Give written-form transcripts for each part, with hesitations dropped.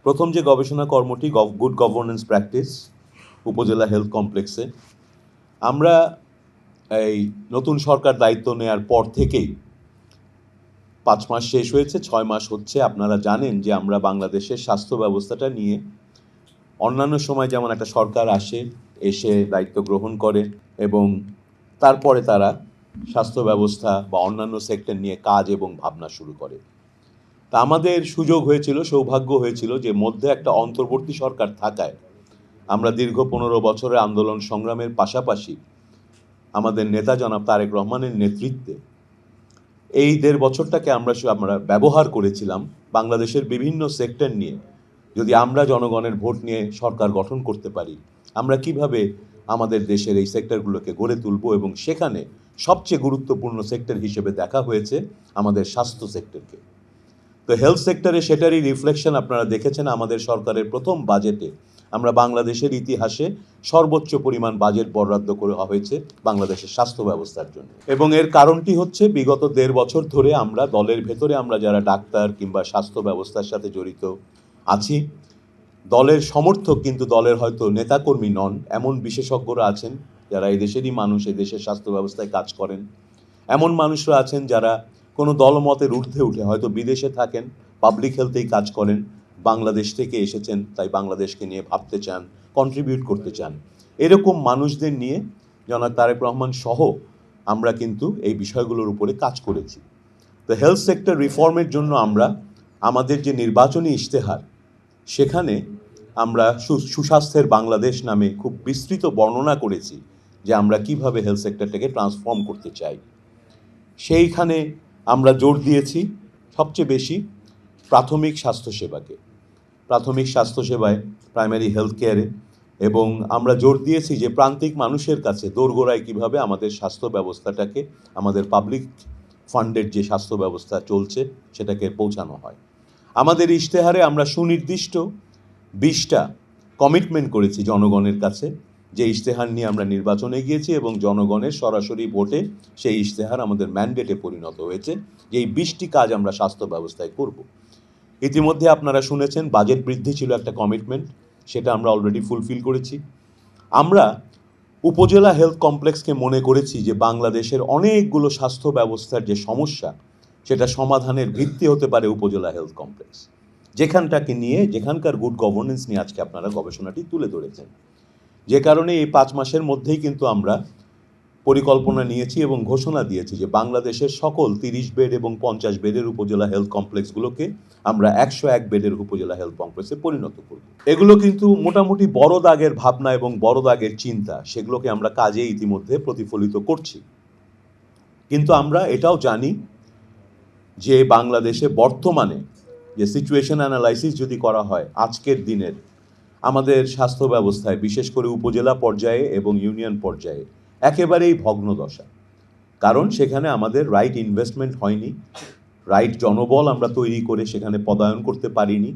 প্রথম যে গবেষণা কর্মটি গুড গভর্নেন্স প্র্যাকটিস উপজেলা হেলথ কমপ্লেক্সে, আমরা এই নতুন সরকার দায়িত্ব নেওয়ার পর থেকেই 5 মাস শেষ হয়েছে, 6 মাস হচ্ছে। আপনারা জানেন যে আমরা বাংলাদেশের স্বাস্থ্য ব্যবস্থাটা নিয়ে অন্যান্য সময় যেমন একটা সরকার এসে দায়িত্ব গ্রহণ করে এবং তারপরে তারা স্বাস্থ্য ব্যবস্থা বা অন্যান্য সেক্টর নিয়ে কাজ এবং ভাবনা শুরু করে। তা আমাদের সুযোগ হয়েছিল, সৌভাগ্য হয়েছিল যে মধ্যে একটা অন্তর্বর্তী সরকার থাকায় আমরা দীর্ঘ 15 বছরের আন্দোলন সংগ্রামের পাশাপাশি আমাদের নেতা জনাব তারেক রহমানের নেতৃত্বে এই 1.5 বছরটাকে আমরা ব্যবহার করেছিলাম বাংলাদেশের বিভিন্ন সেক্টর নিয়ে। যদি আমরা জনগণের ভোট নিয়ে সরকার গঠন করতে পারি, আমরা কিভাবে আমাদের দেশের এই সেক্টরগুলোকে গড়ে তুলব, এবং সেখানে সবচেয়ে গুরুত্বপূর্ণ সেক্টর হিসেবে দেখা হয়েছে আমাদের স্বাস্থ্য সেক্টরকে। তো হেলথ সেক্টরে সেটারই রিফ্লেকশন আপনারা দেখেছেন। আমাদের সরকারের প্রথম বাজেটে আমরা বাংলাদেশের ইতিহাসে সর্বোচ্চ পরিমাণ বাজেট বরাদ্দ করা হয়েছে বাংলাদেশের স্বাস্থ্য ব্যবস্থার জন্য, এবং এর কারণটি হচ্ছে বিগত 1.5 বছর ধরে আমরা দলের ভেতরে আমরা যারা ডাক্তার কিংবা স্বাস্থ্য ব্যবস্থার সাথে জড়িত আছি, দলের সমর্থক কিন্তু দলের হয়তো নেতাকর্মী নন, এমন বিশেষজ্ঞরা আছেন যারা এই দেশেরই মানুষ, এই দেশের স্বাস্থ্য ব্যবস্থায় কাজ করেন। এমন মানুষরা আছেন যারা কোনো দলমতের ঊর্ধ্বে উঠে হয়তো বিদেশে থাকেন, পাবলিক হেলথেই কাজ করেন, বাংলাদেশ থেকে এসেছেন, তাই বাংলাদেশকে নিয়ে ভাবতে চান, কন্ট্রিবিউট করতে চান। এরকম মানুষদের নিয়ে জনাব তারেক রহমান সহ আমরা কিন্তু এই বিষয়গুলোর উপরে কাজ করেছি। তো হেলথ সেক্টর রিফর্মের জন্য আমরা আমাদের যে নির্বাচনী ইশতেহার, সেখানে আমরা সুস্বাস্থ্যের বাংলাদেশ নামে খুব বিস্তৃত বর্ণনা করেছি যে আমরা কিভাবে হেলথ সেক্টরটাকে ট্রান্সফর্ম করতে চাই। সেইখানে আমরা জোর দিয়েছি সবচেয়ে বেশি প্রাথমিক স্বাস্থ্যসেবাকে, প্রাথমিক স্বাস্থ্যসেবায়, প্রাইমারি হেলথ কেয়ারে, এবং আমরা জোর দিয়েছি যে প্রান্তিক মানুষের কাছে দোরগোড়ায় কীভাবে আমাদের স্বাস্থ্য ব্যবস্থাটাকে, আমাদের পাবলিক ফান্ডের যে স্বাস্থ্য ব্যবস্থা চলছে সেটাকে পৌঁছানো হয়। আমাদের ইশতেহারে আমরা সুনির্দিষ্ট 20টা কমিটমেন্ট করেছি জনগণের কাছে, যে ইশতেহার নিয়ে আমরা নির্বাচনে গিয়েছি এবং জনগণের সরাসরি ভোটে সেই ইশতেহার আমাদের ম্যান্ডেটে পরিণত হয়েছে যে এই 20টি কাজ আমরা স্বাস্থ্য ব্যবস্থায় করব। ইতিমধ্যে আপনারা শুনেছেন বাজেট বৃদ্ধি ছিল একটা কমিটমেন্ট, সেটা আমরা অলরেডি ফুলফিল করেছি। আমরা উপজেলা হেলথ কমপ্লেক্সকে মনে করেছি যে বাংলাদেশের অনেকগুলো স্বাস্থ্য ব্যবস্থার যে সমস্যা, সেটা সমাধানের ভিত্তি হতে পারে উপজেলা হেলথ কমপ্লেক্স, যেখানকার গুড গভর্নেন্স নিয়ে আজকে আপনারা গবেষণাটি তুলে ধরেছেন। যে কারণে এই 5 মাসের মধ্যেই কিন্তু আমরা পরিকল্পনা নিয়েছি এবং ঘোষণা দিয়েছি যে বাংলাদেশের সকল 30 বেড এবং 50 বেডের উপজেলা হেলথ কমপ্লেক্সগুলোকে আমরা 101 বেডের উপজেলা হেলথ কমপ্লেক্সে পরিণত করব। এগুলো কিন্তু মোটামুটি বড় দাগের ভাবনা এবং বড় দাগের চিন্তা, সেগুলোকে আমরা কাজে ইতিমধ্যে প্রতিফলিত করছি। কিন্তু আমরা এটাও জানি যে বাংলাদেশে বর্তমানে যে সিচুয়েশন অ্যানালাইসিস যদি করা হয়, আজকের দিনের আমাদের স্বাস্থ্য ব্যবস্থায় বিশেষ করে উপজেলা পর্যায়ে এবং ইউনিয়ন পর্যায়ে একেবারেই ভগ্নদশা। কারণ সেখানে আমাদের রাইট ইনভেস্টমেন্ট হয়নি, রাইট জনবল আমরা তৈরি করে সেখানে পদায়ন করতে পারিনি,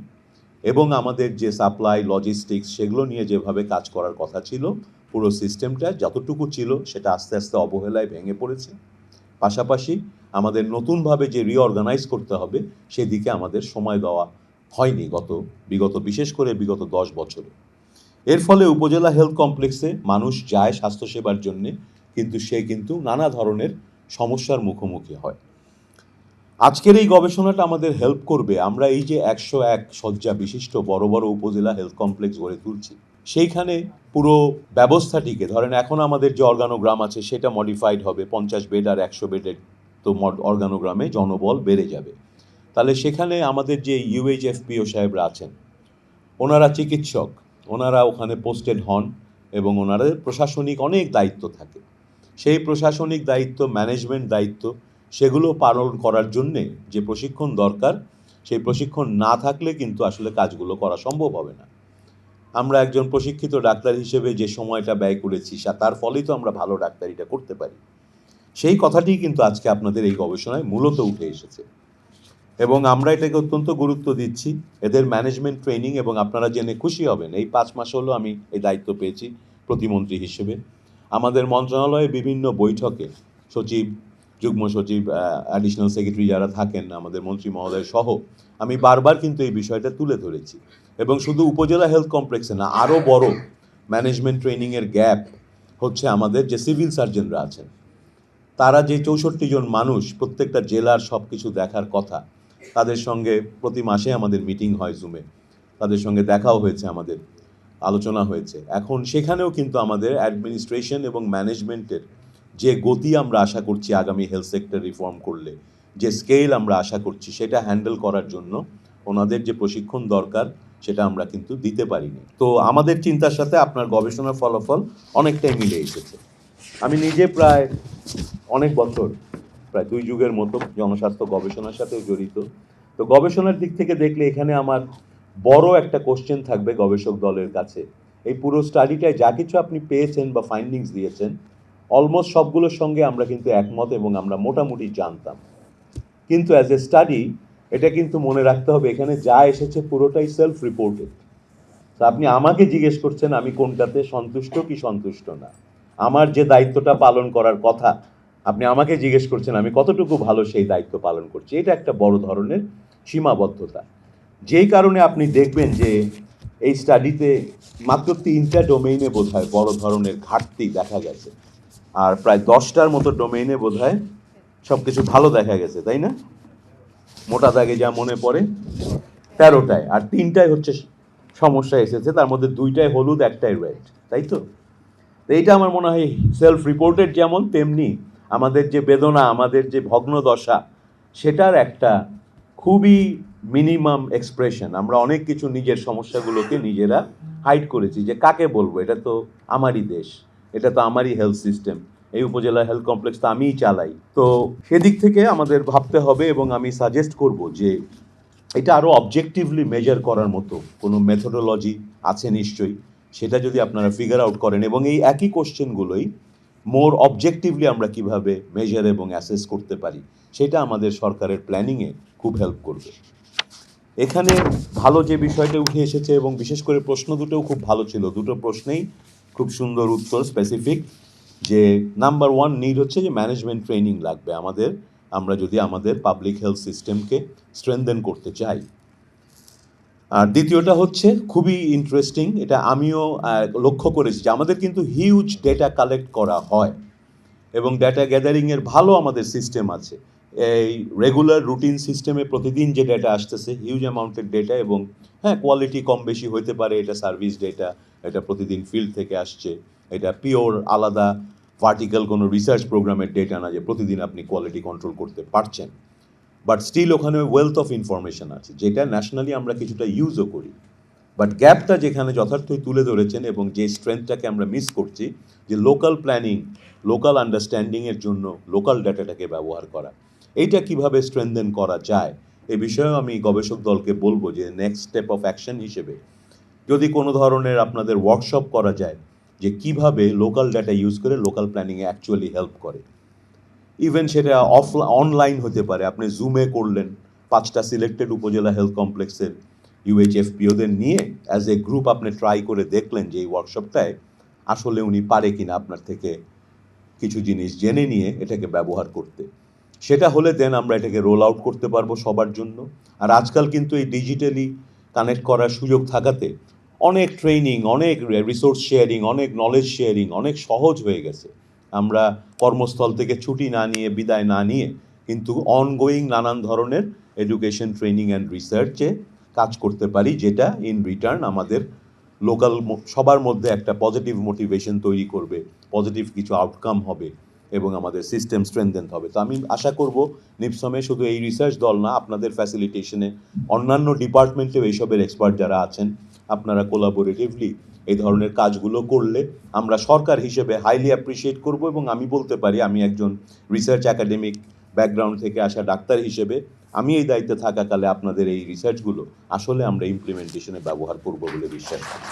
এবং আমাদের যে সাপ্লাই লজিস্টিক্স সেগুলো নিয়ে যেভাবে কাজ করার কথা ছিল, পুরো সিস্টেমটা যতটুকু ছিল সেটা আস্তে আস্তে অবহেলায় ভেঙে পড়েছে। পাশাপাশি আমাদের নতুনভাবে যে রিঅর্গানাইজ করতে হবে সেদিকে আমাদের সময় দেওয়া হয়নি বিশেষ করে বিগত 10 বছরে। এর ফলে উপজেলা হেলথ কমপ্লেক্সে মানুষ যায় স্বাস্থ্যসেবার জন্যে, কিন্তু সে কিন্তু নানা ধরনের সমস্যার মুখোমুখি হয়। আজকের এই গবেষণাটা আমাদের হেল্প করবে। আমরা এই যে 101 শয্যা বিশিষ্ট বড় বড় উপজেলা হেলথ কমপ্লেক্স গড়ে তুলছি, সেইখানে পুরো ব্যবস্থাটিকে, ধরেন এখন আমাদের যে অর্গানোগ্রাম আছে সেটা মডিফাইড হবে, 50 বেড আর 100 বেডের তো অর্গানোগ্রামে জনবল বেড়ে যাবে। তাহলে সেখানে আমাদের যে ইউএইচএফপিও সাহেবরা আছেন, ওনারা চিকিৎসক, ওনারা ওখানে পোস্টেড হন এবং ওনাদের প্রশাসনিক অনেক দায়িত্ব থাকে। সেই প্রশাসনিক দায়িত্ব, ম্যানেজমেন্ট দায়িত্ব, সেগুলো পালন করার জন্যে যে প্রশিক্ষণ দরকার, সেই প্রশিক্ষণ না থাকলে কিন্তু আসলে কাজগুলো করা সম্ভব হবে না। আমরা একজন প্রশিক্ষিত ডাক্তার হিসেবে যে সময়টা ব্যয় করেছি তার ফলেই তো আমরা ভালো ডাক্তারিটা করতে পারি। সেই কথাটি কিন্তু আজকে আপনাদের এই গবেষণায় মূলত উঠে এসেছে এবং আমরা এটাকে অত্যন্ত গুরুত্ব দিচ্ছি। এদের ম্যানেজমেন্ট ট্রেনিং, এবং আপনারা জেনে খুশি হবেন এই 5 মাস হলো আমি এই দায়িত্ব পেয়েছি প্রতিমন্ত্রী হিসেবে। আমাদের মন্ত্রণালয়ে বিভিন্ন বৈঠকে সচিব, যুগ্ম সচিব, অ্যাডিশনাল সেক্রেটারি যারা থাকেন, আমাদের মন্ত্রী মহোদয় সহ আমি বারবার কিন্তু এই বিষয়টা তুলে ধরেছি। এবং শুধু উপজেলা হেলথ কমপ্লেক্সে না, আরও বড় ম্যানেজমেন্ট ট্রেনিংয়ের গ্যাপ হচ্ছে আমাদের যে সিভিল সার্জনরা আছেন, তারা যে 64 জন মানুষ প্রত্যেকটা জেলার সব কিছু দেখার কথা, তাদের সঙ্গে প্রতি মাসে আমাদের মিটিং হয় জুমে, তাদের সঙ্গে দেখাও হয়েছে, আমাদের আলোচনা হয়েছে। এখন সেখানেও কিন্তু আমাদের অ্যাডমিনিস্ট্রেশন এবং ম্যানেজমেন্টের যে গতি আমরা আশা করছি আগামী হেলথ সেক্টর রিফর্ম করলে, যে স্কেল আমরা আশা করছি সেটা হ্যান্ডেল করার জন্য ওনাদের যে প্রশিক্ষণ দরকার সেটা আমরা কিন্তু দিতে পারিনি। তো আমাদের চিন্তার সাথে আপনার গবেষণার ফলাফল অনেকটাই মিলে এসেছে। আমি নিজে প্রায় অনেক বছর, প্রায় 2 যুগের মতো জনস্বাস্থ্য গবেষণার সাথেও জড়িত। তো গবেষণার দিক থেকে দেখলে এখানে আমার বড় একটা কোশ্চেন থাকবে গবেষক দলের কাছে। এই পুরো স্টাডিটায় যা কিছু আপনি পেয়েছেন বা ফাইন্ডিংস দিয়েছেন, অলমোস্ট সবগুলোর সঙ্গে আমরা কিন্তু একমত এবং আমরা মোটামুটি জানতাম। কিন্তু অ্যাজ এ স্টাডি এটা কিন্তু মনে রাখতে হবে, এখানে যা এসেছে পুরোটাই সেলফ রিপোর্টেড। তো আপনি আমাকে জিজ্ঞেস করছেন আমি কোনটাতে সন্তুষ্ট কি সন্তুষ্ট না। আমার যে দায়িত্বটা পালন করার কথা, আপনি আমাকে জিজ্ঞেস করছেন আমি কতটুকু ভালো সেই দায়িত্ব পালন করছি। এটা একটা বড় ধরনের সীমাবদ্ধতা, যেই কারণে আপনি দেখবেন যে এই স্টাডিতে মাত্র 3টা ডোমেইনে বোধহয় বড় ধরনের ঘাটতি দেখা গেছে, আর প্রায় 10টার মতো ডোমেইনে বোধহয় সব কিছু ভালো দেখা গেছে, তাই না? মোটা দাগে যা মনে পড়ে 13টায়, আর 3টায় হচ্ছে সমস্যা এসেছে, তার মধ্যে 2টায় হলুদ, 1টায় রেড, তাই তো? এইটা আমার মনে হয় সেলফ রিপোর্টেড, যেমন তেমনি আমাদের যে বেদনা, আমাদের যে ভগ্নদশা, সেটার একটা খুবই মিনিমাম এক্সপ্রেশন। আমরা অনেক কিছু নিজের সমস্যাগুলোকে নিজেরা হাইড করেছি, যে কাকে বলবো, এটা তো আমারই দেশ, এটা তো আমারই হেলথ সিস্টেম, এই উপজেলা হেলথ কমপ্লেক্স তো আমিই চালাই। তো সেদিক থেকে আমাদের ভাবতে হবে, এবং আমি সাজেস্ট করব যে এটা আরও অবজেক্টিভলি মেজার করার মতো কোনো মেথোডোলজি আছে নিশ্চয়ই, সেটা যদি আপনারা ফিগার আউট করেন, এবং এই একই কোশ্চেনগুলোই মোর অবজেক্টিভলি আমরা কিভাবে মেজার এবং অ্যাসেস করতে পারি, সেটা আমাদের সরকারের প্ল্যানিংয়ে খুব হেল্প করবে। এখানে ভালো যে বিষয়টা উঠে এসেছে, এবং বিশেষ করে প্রশ্ন দুটোও খুব ভালো ছিল, দুটো প্রশ্নেই খুব সুন্দর উত্তর, স্পেসিফিক। যে নাম্বার 1 নিড হচ্ছে যে ম্যানেজমেন্ট ট্রেনিং লাগবে আমাদের, আমরা যদি আমাদের পাবলিক হেলথ সিস্টেমকে স্ট্রেনথেন করতে চাই। আর দ্বিতীয়টা হচ্ছে খুবই ইন্টারেস্টিং, এটা আমিও লক্ষ্য করেছি যে আমাদের কিন্তু হিউজ ডেটা কালেক্ট করা হয়, এবং ডেটা গ্যাদারিংয়ের ভালো আমাদের সিস্টেম আছে। এই রেগুলার রুটিন সিস্টেমে প্রতিদিন যে ডেটা আসতেছে, হিউজ অ্যামাউন্টের ডেটা, এবং হ্যাঁ কোয়ালিটি কম বেশি হতে পারে, এটা সার্ভিস ডেটা, এটা প্রতিদিন ফিল্ড থেকে আসছে, এটা পিওর আলাদা ভার্টিক্যাল কোনো রিসার্চ প্রোগ্রামের ডেটা না যে প্রতিদিন আপনি কোয়ালিটি কন্ট্রোল করতে পারছেন। বাট স্টিল ওখানে ওয়েলথ অফ ইনফরমেশন আছে, যেটা ন্যাশনালি আমরা কিছুটা ইউজও করি। বাট গ্যাপটা যেখানে যথার্থই তুলে ধরেছেন, এবং যে স্ট্রেংথটাকে আমরা মিস করছি, যে লোকাল প্ল্যানিং, লোকাল আন্ডারস্ট্যান্ডিংয়ের জন্য লোকাল ডাটাটাকে ব্যবহার করা, এইটা কিভাবে স্ট্রেনথেন করা যায়, এ বিষয়েও আমি গবেষক দলকে বলবো যে নেক্সট স্টেপ অফ অ্যাকশন হিসেবে যদি কোনো ধরনের আপনাদের ওয়ার্কশপ করা যায়, যে কিভাবে লোকাল ডাটা ইউজ করে লোকাল প্ল্যানিংয়ে অ্যাকচুয়ালি হেল্প করে। ইভেন সেটা অনলাইন হতে পারে, আপনি জুমে করলেন 5টা সিলেক্টেড উপজেলা হেলথ কমপ্লেক্সের ইউএইচএফপিওদের নিয়ে অ্যাজ এ গ্রুপ আপনি ট্রাই করে দেখলেন যে এই ওয়ার্কশপটায় আসলে উনি পারে কিনা আপনার থেকে কিছু জিনিস জেনে নিয়ে এটাকে ব্যবহার করতে। সেটা হলে দেন আমরা এটাকে রোল আউট করতে পারবো সবার জন্য। আর আজকাল কিন্তু এই ডিজিটালি কানেক্ট করার সুযোগ থাকাতে অনেক ট্রেনিং, অনেক রিসোর্স শেয়ারিং, অনেক নলেজ শেয়ারিং অনেক সহজ হয়ে গেছে। আমরা কর্মস্থল থেকে ছুটি না নিয়ে, বিদায় না নিয়ে কিন্তু অনগোয়িং নানান ধরনের এডুকেশন, ট্রেনিং অ্যান্ড রিসার্চে কাজ করতে পারি, যেটা ইন রিটার্ন আমাদের লোকাল সবার মধ্যে একটা পজিটিভ মোটিভেশন তৈরি করবে, পজিটিভ কিছু আউটকাম হবে, এবং আমাদের সিস্টেম স্ট্রেনথেন হবে। তো আমি আশা করব নিপসমে শুধু এই রিসার্চ দল না, আপনাদের ফ্যাসিলিটেশনে অন্যান্য ডিপার্টমেন্টেও এইসবের এক্সপার্ট যারা আছেন, আপনারা কোলাবোরেটিভলি এই ধরনের কাজগুলো করলে আমরা সরকার হিসেবে হাইলি অ্যাপ্রিসিয়েট করব। এবং আমি বলতে পারি, আমি একজন রিসার্চ একাডেমিক ব্যাকগ্রাউন্ড থেকে আসা ডাক্তার হিসেবে আমি এই দায়িত্বে থাকাকালে আপনাদের এই রিসার্চগুলো আসলে আমরা ইমপ্লিমেন্টেশনে ব্যবহার করব বলে বিশ্বাস করি।